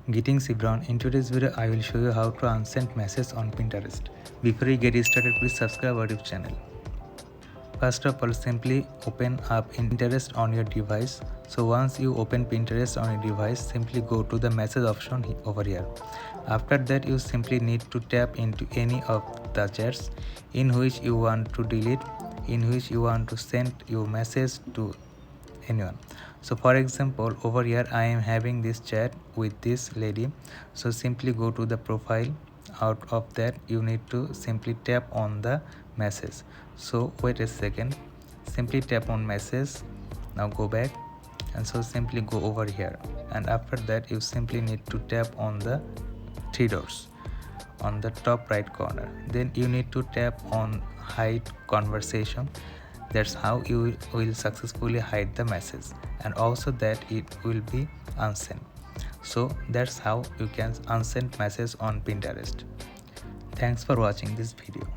Getting Sibron. In today's video, I will show you how to unsend messages on Pinterest. Before you get started, please subscribe our YouTube channel. First of all, simply open up Pinterest on your device. So once you open Pinterest on your device, simply go to the message option over here. After that, you simply need to tap into any of the chats in which you want to delete, in which you want to send your message to anyone. So for example, over here I am having this chat with this lady. So simply go to the profile. Out of that, you need to simply tap on the message. So wait a second, simply tap on message. Now go back, and so simply go over here, and after that you simply need to tap on the three dots on the top right corner. Then you need to tap on hide conversation. That's how you will successfully hide the message, and also that it will be unsent. So that's how you can unsend message on Pinterest. Thanks for watching this video.